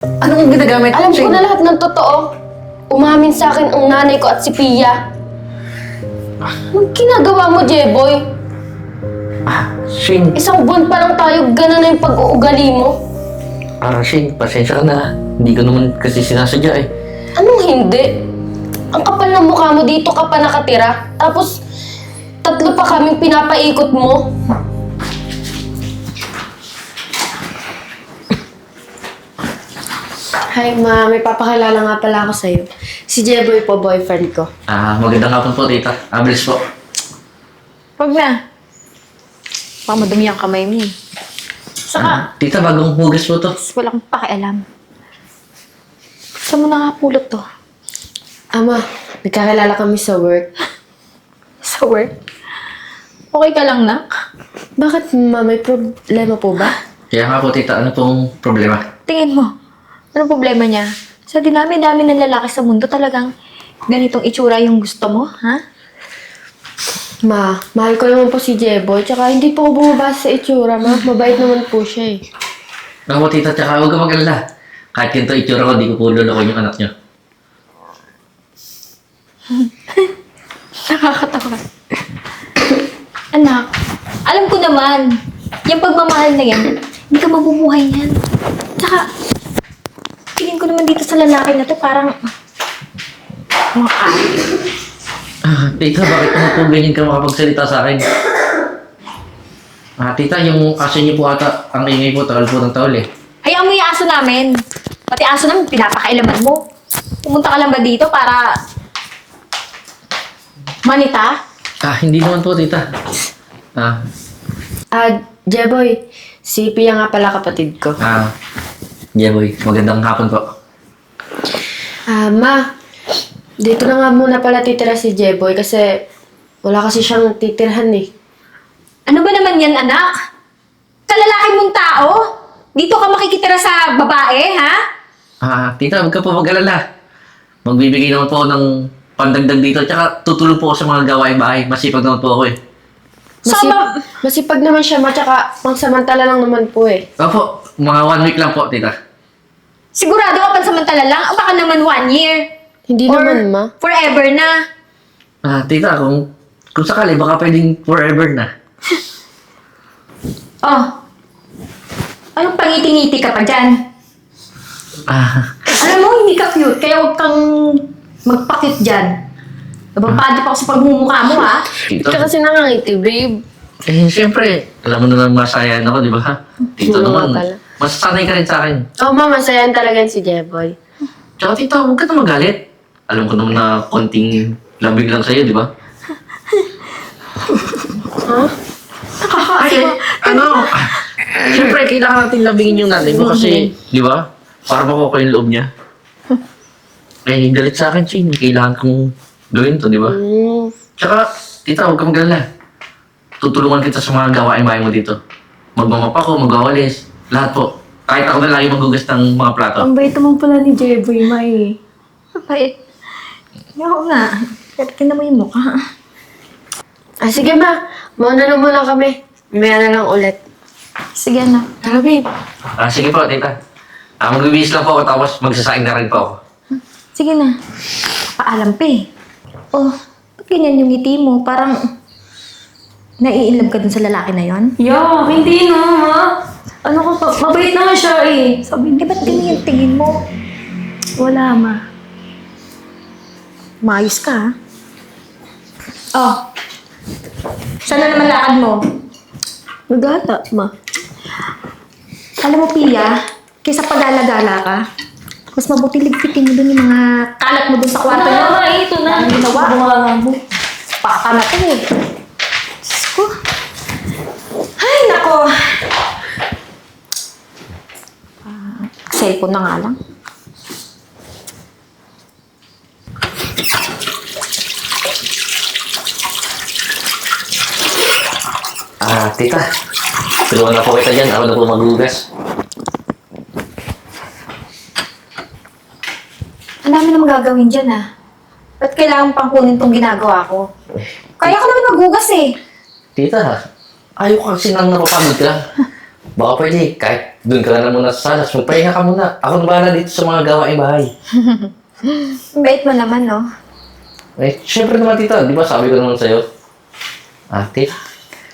Anong ginagamit? Alam ko na lahat ng totoo. Umamin sa akin ang nanay ko at si Pia. Anong ginagawa mo, Jeboy? Shane. Isang buwan pa lang tayo, gano'n na yung pag-uugali mo. Shane, pasensya ka na. Hindi ko naman kasi sinasadya eh. Anong hindi? Ang kapal ng mukha mo, dito ka pa nakatira. Tapos, 3 pa kaming pinapaikot mo. Hi, Ma. May papakilala nga pala ako sa'yo. Si Jeboy po, boyfriend ko. Magandang hapon po, tita. Bilis po. Huwag na. Baka madumi ang kamay mo eh. Saka, Tita, bagong hugas po to. walang pakialam. Saan mo nakapulot to? Ama, nagkakilala kami sa work. Sa work? Okay ka lang, nak? Bakit, Ma? May problema po ba? Kaya nga po, tita. Ano pong problema? Tingin mo, anong problema niya? Sa dinami-dami ng lalaki sa mundo, talagang ganitong itsura yung gusto mo, ha? Ma, mahal ko naman po si Jeboy. Tsaka hindi po ako bumabasa sa itsura, Ma. Mabait naman po siya eh. Ako, tita, tsaka huwag ka mag-alala. Kahit ganito itsura ko, di ko po lulukoy yung anak niyo. Nakakatawa. Anak, alam ko naman, yung pagmamahal na yan, hindi ka mabubuhay yan. Tsaka, tingin ko naman dito sa lalaki na to, parang mga Tita, bakit naman po ganyan ka makapagsalita sa akin? Tita, yung aso niyo po ata, ang ingay po, takal po ng tawal eh. hayaan mo yung aso namin. Pati aso namin, pinapakailaman mo. Pumunta ka lang ba dito para manita? Hindi naman po, tita. Jeboy, si Pia nga pala kapatid ko. Jeboy, magandang hapon po. Ma, dito na nga muna pala titira si Jeboy kasi wala kasi siyang titirhan eh. Ano ba naman yan, anak? Kalalaki mong tao? Dito ka makikitira sa babae, ha? Tita, huwag ka po mag-alala. Magbibigay naman po ng pandagdag dito, tsaka tutulong po ako sa mga gawaing bahay. Masipag naman po ako eh. Masipag naman siya, Ma, tsaka pangsamantala lang naman po eh. Opo, mga 1 week lang po, tita. Sigurado ka pansamantala lang? O baka naman 1 year? Hindi Or naman, Ma. forever na? Tita, kung sakali, baka pwedeng forever na. Oh, anong pangiti-ngiti ka pa dyan? Alam mo, hindi ka cute, kaya huwag kang magpa-cute dyan. Nababadi pa ako sa pagmumukha mo, ha? Tita, Ito kasi nakangiti, babe. siyempre, alam mo naman masayahan ako, di ba? Tita Oo naman, nga pala. masasanay ka rin sa akin. Oh, Ma, masayan talaga si Jeboy. Tsaka tita, huwag ka na magalit. Alam ko naman na konting labig lang sa'yo, di ba? Siyempre, kailangan natin labingin yung nanay mo kasi, di ba? Para makuha ko yung loob niya. Galit sa akin, Shane. Kailangan kong gawin to, di ba? Tsaka, tita, huwag ka magalala. Tutulungan kita sa mga gawain bahay mo dito. Magmamapa ko, magwawalis, lahat po. Kahit ako na lagi maghugas ng mga plato. Ang bait naman pala ni Jeboy, May. Bait. Oo nga. Tingnan mo yung mukha. Sige, Ma. Mauna na muna kami. Maya na lang ulit. Sige na. Tara, babe. Sige po, tita. Magbibihis lang po ako tapos magsasaing na rin po ako. Sige na. Paalam pa eh. Oh, ba't ganyan yung ngiti mo? Parang naiilab ka dun sa lalaki na yon? Hindi no, Ma. Ano ko pa? Mabait naman siya eh. Sabi, di ba't ganyan yung tingin mo? Wala, ma. Maayos ka, ha? Oh. Saan na naman lakad mo? Magala, Ma. Alam mo, Pia, kaysa pag-alagala ka, mas mabuti ligpitin mo dun yung mga kalat mo dun sa kwarto niyo. Ito na. Ang ginawa. Baka na to eh. Diyos ko. Ay, nako. Cellphone na nga lang. Tita. Tulungan na po kita dyan. Ako na po maghugas. Ang dami na magagawin dyan, ah. Ba't kailangan pang kunin tong ginagawa ko? Kaya ka naman maghugas eh. Tita, ayaw ko kasi nang napapagod ka. Baka pwede, kahit Doon ka na muna sa salas. Magpahinga ka muna. Ako na bahala dito sa mga gawaing bahay. Ang bait mo naman, no? Eh, syempre naman tita. Di ba sabi ko naman sa'yo? Tita.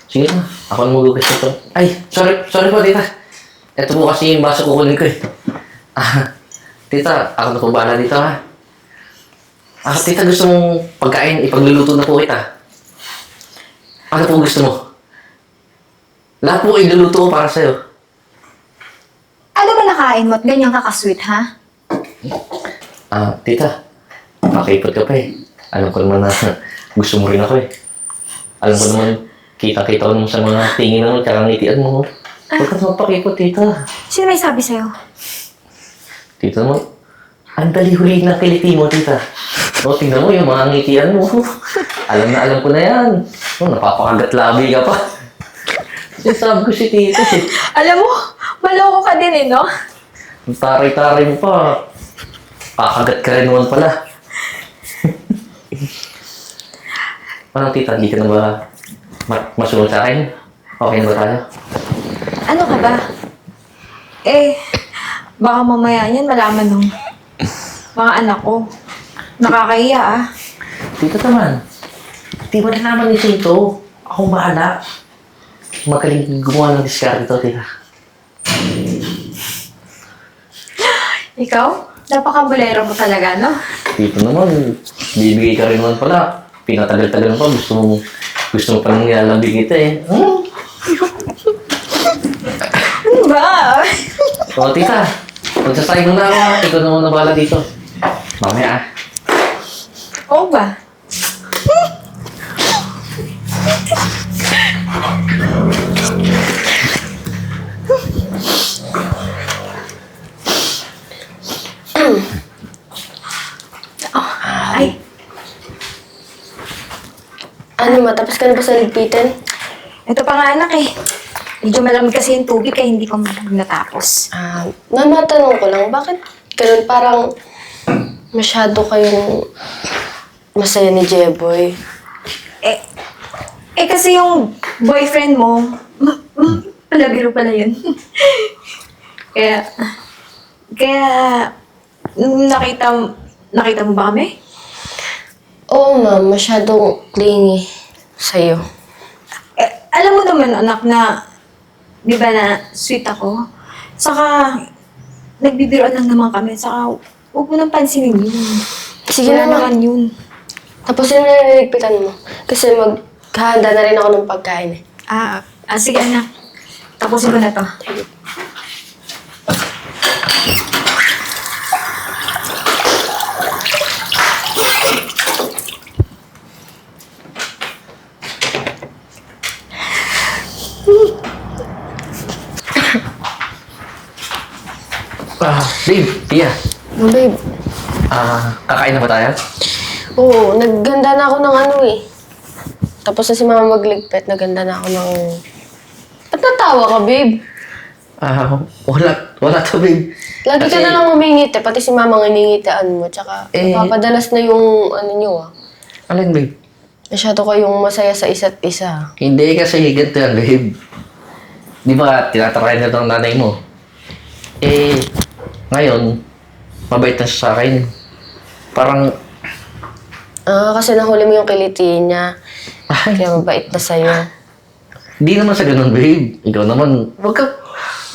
Sige na. Ako na magugas ito. Ay, sorry po tita. Ito po kasi yung baso kukunin ko eh. Tita, ako na po bahala dito ha. Tita, gusto mong pagkain, ipagluluto na po kita. Ano po gusto mo? Lahat po iluluto ko para sa'yo. Ano ba nakain mo at ganyan kakasweet, ha? Tita, makaipot ka pa eh. Alam ko naman na gusto mo rin ako eh. Alam ko naman, kita-kita ko naman sa mga tingin naman, kakangitian mo. Huwag ka naman pakipot, tita. Sino may sabi sa'yo? Tita naman, ang dali-huli ng kiliti mo, tita. O, tingnan mo yung mga ngitian mo. Alam ko na yan. Napapakagat labi ka pa. Sinasabi ko si tita eh. Alam mo, maloko ka din, no? Ang taray-taray mo pa. Kakagat ka rin naman pala. Parang tita, hindi ka na ba masunod sa akin? Okay na ba tayo? Ano ka ba? Baka mamaya yan malaman ng mga anak ko. Nakakahiya, ah. Tita naman, di ba nalaman ni Tito? Akong bahala. Magaling gumawa ng diskarte to, tita. Ikaw? Napakabulero mo talaga, no? Tito naman, bibigay ka rin naman pala. Pinatagal-tagal mo pa, gusto mo pa nang nilalambing kita eh. Ano ba? O, tita, magsasayang muna ako ha. Ikaw na muna bahala dito. Mamaya ah. Oo ba? Ay, Ano, matapos ka na ba sa ligpitan? ito pa nga anak eh. Medyo malamig kasi yung tubig kaya hindi pa natapos. Matanong ko lang, bakit ganun parang masyado kayong masaya ni Jeboy? Kasi yung boyfriend mo, palabiro pala yun. kaya, nung nakita mo ba kami? Oo nga, masyadong clingy sa'yo. Alam mo naman anak na, di ba na sweet ako? Saka, nagbibiroan lang naman kami. Saka, huwag mo nang pansinin yun. Sige Wala naman. naman yun. Tapos yung naliligpitan mo. Kasi maghahanda na rin ako ng pagkain eh. Sige anak. Tapusin ko na to. Babe, Tia. Babe, Kakain na ba tayo? oo, nagganda na ako ng ano eh. Tapos na si mama magligpit, nagganda na ako ng... Ba't natawa ka, babe? Wala to, babe. Lagi ka na lang umingit eh, pati si mama nangingitian mo. Tsaka, napapadalas na yung ano nyo ah. Alin, babe? Masyado kayong masaya sa isa't isa. Hindi kasi ganito yan, babe. Di ba, tinatry na ng nanay mo? Ngayon, mabait na siya sa akin. Parang, Kasi nahuli mo yung kiliti niya. Kaya mabait na sa'yo. di naman sa ganun, babe. Ikaw naman,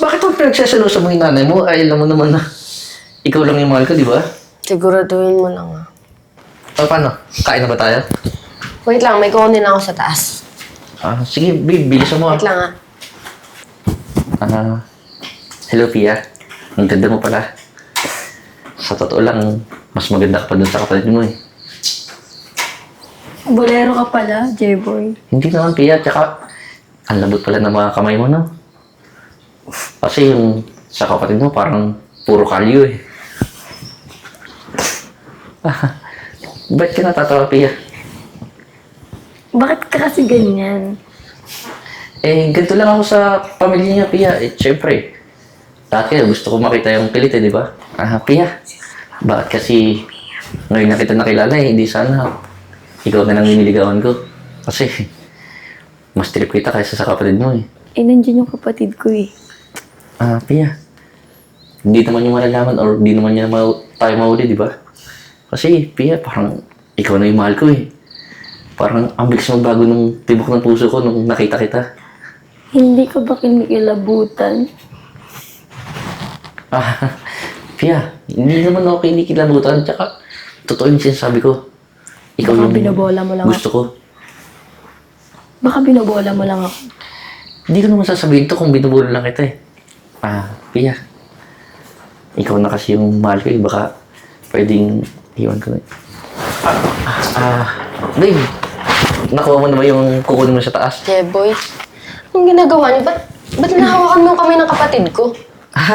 bakit mo pinagsasalo sa mga nanay mo? Ay, alam mo naman na ikaw lang yung mahal ko, di ba? Siguraduhin mo lang ah. Paano? Kain na ba tayo? Wait lang, may kukunin ako sa taas. Sige, babe, bilisan mo. Wait lang ah. Hello, Pia. Ang ganda mo pala. Sa totoo lang, mas maganda ka pa dun sa kapatid mo eh. Bolero ka pala, J-boy. Hindi naman, Pia. Tsaka, ang labot pala ng mga kamay mo, no? Kasi yung sa kapatid mo, parang puro kalyo eh. Ba't ka natatawa, Pia? Bakit ka kasi ganyan? Ganito lang ako sa pamilya niya, Pia. Siyempre, dati gusto ko makita yung pilit eh, di ba? Pia, bakit kasi ngayon na kita nakilala eh, hindi sana ikaw na lang nililigawan ko. Kasi, mas trip kita kaysa sa kapatid mo eh. Nandiyan yung kapatid ko eh. Pia. Hindi naman yung malalaman or hindi naman niya tayo mahuli, di ba? Kasi, Pia, parang ikaw na yung mahal ko eh. Parang ang bilis magbago nung tibok ng puso ko nung nakita kita. Hindi ka ba kinikilabutan? Pia, hindi naman ako kinikilabutan. Tsaka, totoo yung sinasabi ko. Ikaw Baka yung binobola mo lang gusto ko. Baka binobola mo lang ako. Hindi ko naman sasabihin to kung binubulo lang kita eh. Pia. Ikaw na kasi yung mahal ko eh. Baka pwedeng iwan ko na eh. Babe. Nakuha mo na ba yung kukunin mo sa taas? Jeboy, anong ginagawa niyo? Ba't nahawakan mo kami ng kapatid ko?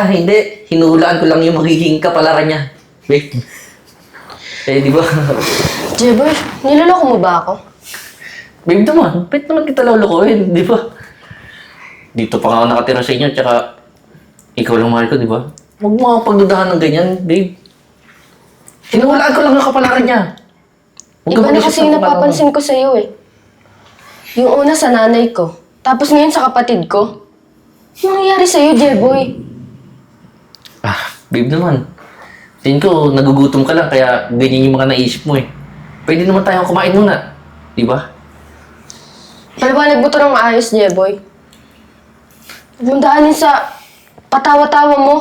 Hindi. Hinuhulaan ko lang yung magiging kapalaran niya. Babe. Di ba? Jeboy, niloloko mo ba ako? Babe naman, pwede naman kita lolokohin, di ba? Dito pa nga ako nakatira sa inyo, tsaka ikaw lang mahal ko, di ba? Huwag mo ako pagdudahan ng ganyan, babe. Hinuhulaan ko lang ang kapalaran niya. Huwag ka Iba na mag-isip kasi ng yung kung ano. napapansin ko sa'yo eh. Yung una sa nanay ko, tapos ngayon sa kapatid ko. Anong nangyayari sa'yo, Jeboy? Babe naman. Tingin ko, nagugutom ka lang, kaya ganyan yung mga naisip mo eh. Pwede naman tayong kumain muna, di ba? Paliwanag mo to ng maayos, Jeboy. Huwag mong daanin sa patawa-tawa mo.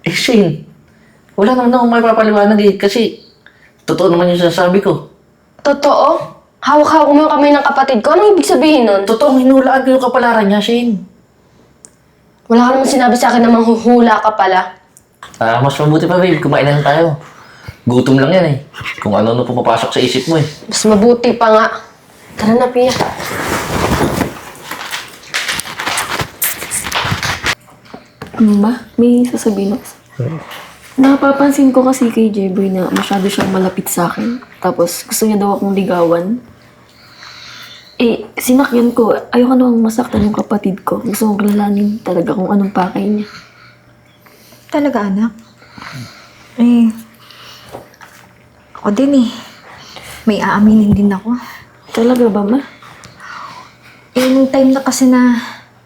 Shane, wala naman akong may papaliwanag eh, kasi totoo naman yung sinasabi ko. Totoo? Hawak-hawak mo yung kamay ng kapatid ko. Anong ibig sabihin nun? Totoong hinulaan ko yung kapalaran niya, Shane. Wala ka naman sinabi sa akin na manghuhula ka pala. Mas mabuti pa, babe. Kumain na lang tayo. Gutom lang yan eh. Kung ano-ano pumapasok sa isip mo eh. Mas mabuti pa nga. Tara na, Pia. Ma, may sasabihin ako. Napapansin ko kasi kay Jeboy na masyado siyang malapit sa akin. Tapos gusto niya daw akong ligawan. Sinakyan ko. Ayoko namang masaktan yung kapatid ko. Gusto kong kilalanin talaga kung anong pakay niya. Talaga, anak? Ako din eh. May aaminin din ako. Talaga ba, ma? Nung time na kasi na,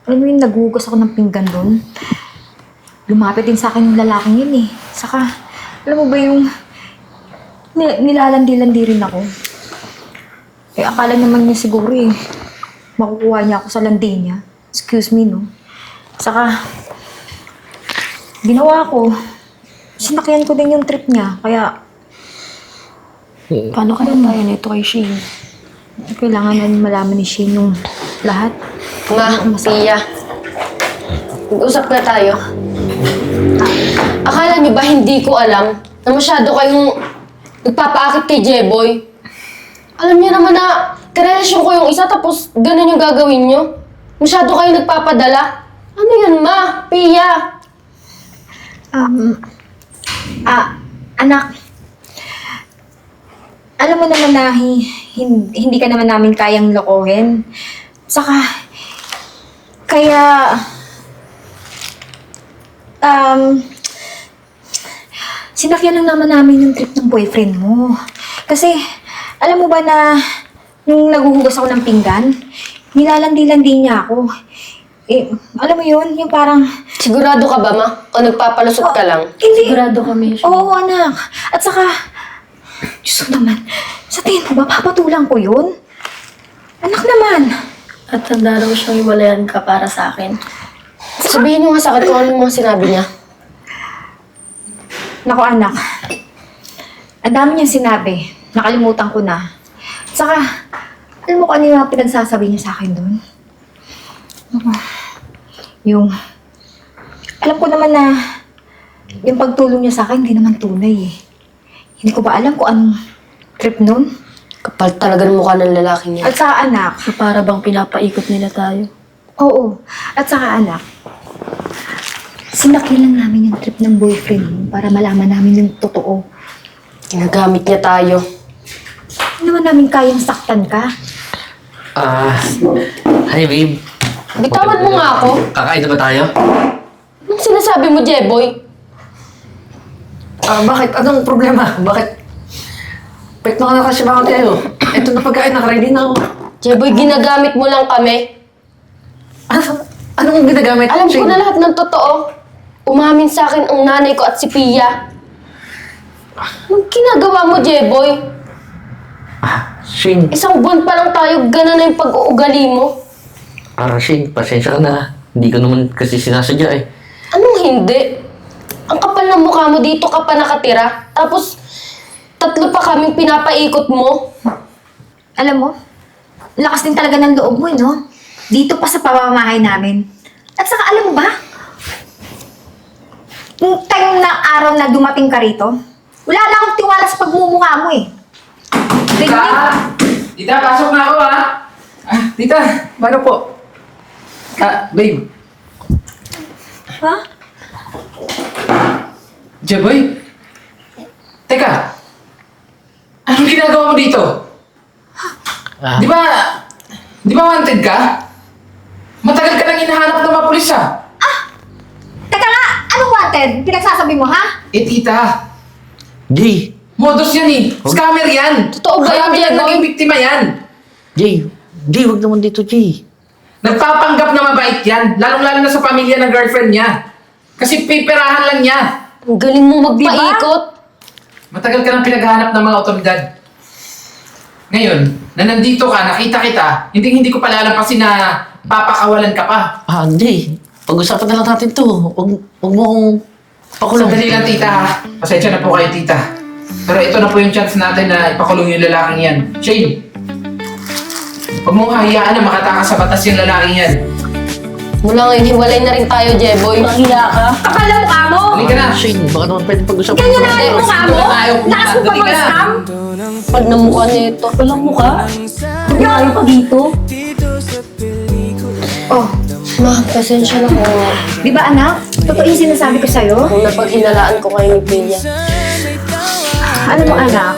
alam mo yun, naghugas ako ng pinggan doon. Lumapit din sa akin yung lalaking yun eh. Saka, alam mo ba yung nilalandi-landi rin ako. Akala naman niya siguro eh, makukuha niya ako sa landi niya. Excuse me, no? Saka, ginawa ko, sinakyan ko din yung trip niya. Kaya, Paano kaya tayo nito kay Shane? kailangan na malaman ni Shane yung lahat. Ma, Pia. Mag-usap na tayo. Akala niyo ba hindi ko alam na masyado kayong nagpapaakit kay Jeboy? Alam niyo naman na karelasyon ko yung isa tapos ganun yung gagawin niyo? Masyado kayong nagpapadala? Ano yun, Ma? Pia? Anak, alam mo naman na hindi ka naman namin kayang lokohin. Saka, kaya, sinakyan lang naman namin yung trip ng boyfriend mo. Kasi, alam mo ba na, nung naghuhugas ako ng pinggan, nilalandi-landi niya ako. Alam mo yun, yung parang, Sigurado ka ba, Ma? O nagpapalusot ka lang? hindi, Sigurado kami, Shane. oo, anak. At saka, Diyos ko naman, sa tingin mo ba, papatulang ko yun? Anak naman. At handa raw siyang iwalayan ka para sa akin. Sabihin niyo nga sa akin kung ano yung mga sinabi niya. Naku, anak. Ang dami niyang sinabi. Nakalimutan ko na. Saka, alam mo kung ano yung mga pinagsasabi niya sa akin doon? Yung, alam ko naman na yung pagtulong niya sa akin, hindi naman tunay eh. Hindi ko ba alam kung anong trip nun? Kapal talaga ng mukha ng lalaki niya. At saka anak, So para bang pinapaikot nila tayo? oo. At saka anak, sinakyan lang namin yung trip ng boyfriend mo para malaman namin yung totoo. Ginagamit niya tayo. Hindi naman namin kayang saktan ka. Hi babe. Bitawan mo nga ako. Kakain na ba tayo? Anong sinasabi mo, Jeboy? Bakit? Anong problema? Bakit? Pwede na ka na kasi bakit kayo? Ito na pagkain, nakaready na ako. Jeboy, ginagamit mo lang kami. Ano Anong ginagamit? Alam ko Shane? na lahat ng totoo. Umamin sa akin ang nanay ko at si Pia. Anong ginagawa mo, Jeboy? Shane, Isang buwan pa lang tayo, gano'n na yung pag-uugali mo. Shane, pasensya ka na. Hindi ko naman kasi sinasadya eh. Anong hindi? Ang kapal ng mukha mo, dito ka pa nakatira. Tapos, 3 pa kaming pinapaikot mo. Alam mo, lakas din talaga ng loob mo, no? Dito pa sa pamamahay namin. At saka alam mo ba, yung time na araw na dumating ka rito, wala na akong tiwala sa pagmumukha mo eh. Tita! Tita, pasok na ako ha! Tita, paano po? Babe. Ha? Jeboy? Teka! Anong ginagawa mo dito? Di ba wanted ka? Matagal ka nang hinahanap ng mga pulis ha? Teka nga, anong wanted? Pinagsasabi mo, ha? Tita, Jay! modus yan eh. Scammer yan. Totoo ba yan, Marami nang Jeboy? naging biktima yan. Jay, wag naman dito, Jay. Nagpapanggap na mabait yan. Lalong-lalo na sa pamilya ng girlfriend niya. Kasi piperahan lang niya. Ang galing mo magpaikot. Matagal ka nang pinaghahanap ng mga otoridad. Ngayon, na nandito ka, nakita kita, hindi ko palalampasin na papakawalan ka pa. Jay. Pag-usapan na lang natin to. Wag mo akong pakulong. Sandali lang, tita ha. Pasensya na po kayo, tita. Pero ito na po yung chance natin na ipakulong yung lalaking yan. Shane, huwag mong hayaan na makatakas sa batas yung lalaking yan. Mula ngayon, hiwalay na rin tayo, Jeboy. Mahiya ka. Kapal na mukha mo! Halika na. Shane, baka naman pwede pag-usapan. Ganyan na nga yung mukha mo! Tayo, Lakas mo pa halika na. mag-scam! Pag na mukha nito. Walang mukha. Tumayo pa dito. Oh, Ma, pasensya na ko. di ba anak? Totoo yung sinasabi ko sa'yo? Kung napaghinalaan ko kayo ni Pia. Alam mo anak,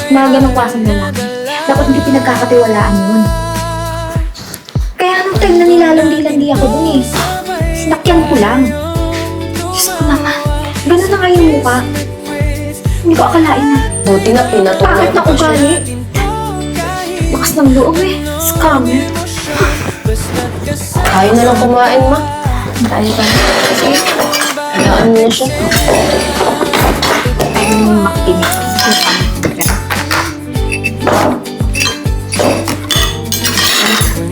mga ganong klaseng lalaki, dapat hindi pinagkakatiwalaan yun. Kaya nung time na nilalandi-landi ako dun eh, sinakyan ko lang. Diyos ko naman, ganun na nga yung mukha. Hindi ko akalain na. Buti na pinatuloy Bakit na ko siya. ugali? Lakas ng loob eh, scammer. Kaya na lang kumain, Ma. Tayo ka na. Sige, Hayaan mo na siya. tayo yung makinig.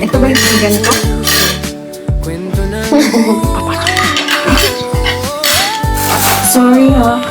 Ito ba yung pinggan ko? Sorry ha.